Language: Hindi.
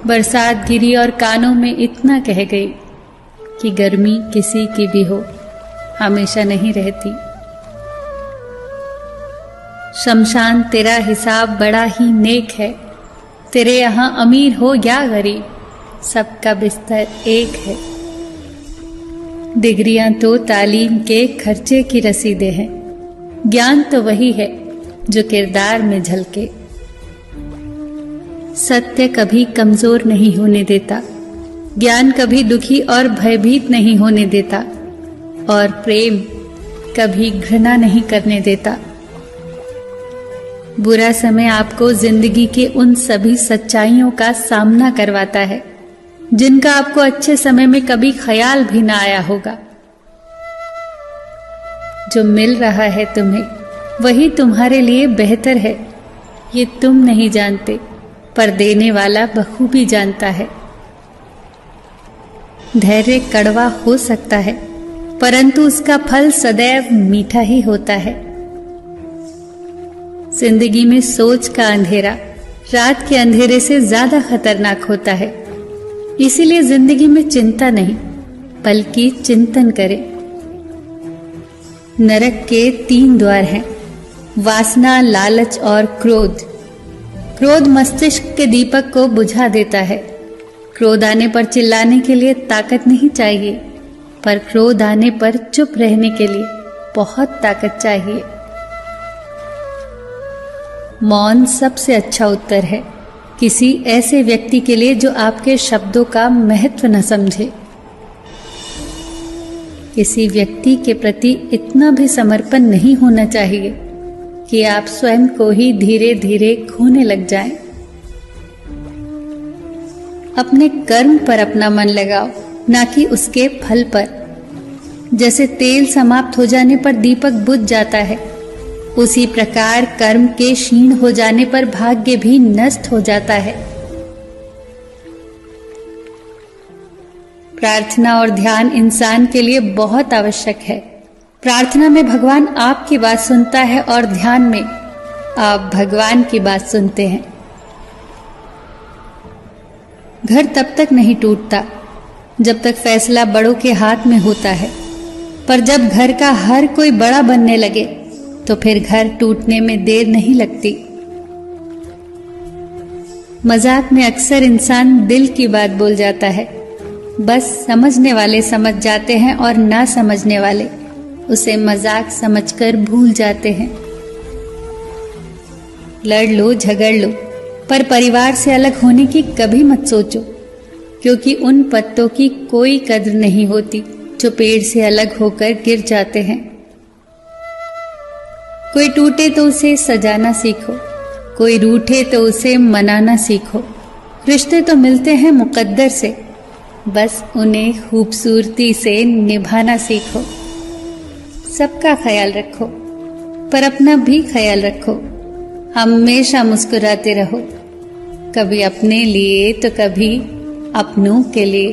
बरसात गिरी और कानों में इतना कह गई कि गर्मी किसी की भी हो, हमेशा नहीं रहती। शमशान तेरा हिसाब बड़ा ही नेक है, तेरे यहाँ अमीर हो या गरीब, सबका बिस्तर एक है। डिग्रियां तो तालीम के खर्चे की रसीदें हैं, ज्ञान तो वही है जो किरदार में झलके। सत्य कभी कमजोर नहीं होने देता, ज्ञान कभी दुखी और भयभीत नहीं होने देता, और प्रेम कभी घृणा नहीं करने देता। बुरा समय आपको जिंदगी के उन सभी सच्चाइयों का सामना करवाता है जिनका आपको अच्छे समय में कभी ख्याल भी ना आया होगा। जो मिल रहा है तुम्हें वही तुम्हारे लिए बेहतर है, ये तुम नहीं जानते, पर देने वाला बखूबी जानता है। धैर्य कड़वा हो सकता है, परंतु उसका फल सदैव मीठा ही होता है। जिंदगी में सोच का अंधेरा रात के अंधेरे से ज्यादा खतरनाक होता है, इसीलिए जिंदगी में चिंता नहीं बल्कि चिंतन करें। नरक के 3 द्वार हैं, वासना, लालच और क्रोध। क्रोध मस्तिष्क के दीपक को बुझा देता है। क्रोध आने पर चिल्लाने के लिए ताकत नहीं चाहिए, पर क्रोध आने पर चुप रहने के लिए बहुत ताकत चाहिए। मौन सबसे अच्छा उत्तर है किसी ऐसे व्यक्ति के लिए जो आपके शब्दों का महत्व न समझे। किसी व्यक्ति के प्रति इतना भी समर्पण नहीं होना चाहिए कि आप स्वयं को ही धीरे धीरे खोने लग जाएं। अपने कर्म पर अपना मन लगाओ, ना कि उसके फल पर। जैसे तेल समाप्त हो जाने पर दीपक बुझ जाता है, उसी प्रकार कर्म के क्षीण हो जाने पर भाग्य भी नष्ट हो जाता है। प्रार्थना और ध्यान इंसान के लिए बहुत आवश्यक है। प्रार्थना में भगवान आपकी बात सुनता है और ध्यान में आप भगवान की बात सुनते हैं। घर तब तक नहीं टूटता जब तक फैसला बड़ों के हाथ में होता है, पर जब घर का हर कोई बड़ा बनने लगे तो फिर घर टूटने में देर नहीं लगती। मजाक में अक्सर इंसान दिल की बात बोल जाता है, बस समझने वाले समझ जाते हैं और ना समझने वाले उसे मजाक समझकर भूल जाते हैं। लड़ लो, झगड़ लो, पर परिवार से अलग होने की कभी मत सोचो, क्योंकि उन पत्तों की कोई कद्र नहीं होती जो पेड़ से अलग होकर गिर जाते हैं। कोई टूटे तो उसे सजाना सीखो, कोई रूठे तो उसे मनाना सीखो। रिश्ते तो मिलते हैं मुकद्दर से, बस उन्हें खूबसूरती से निभाना सीखो। सबका ख्याल रखो, पर अपना भी ख्याल रखो। हमेशा मुस्कुराते रहो, कभी अपने लिए तो कभी अपनों के लिए।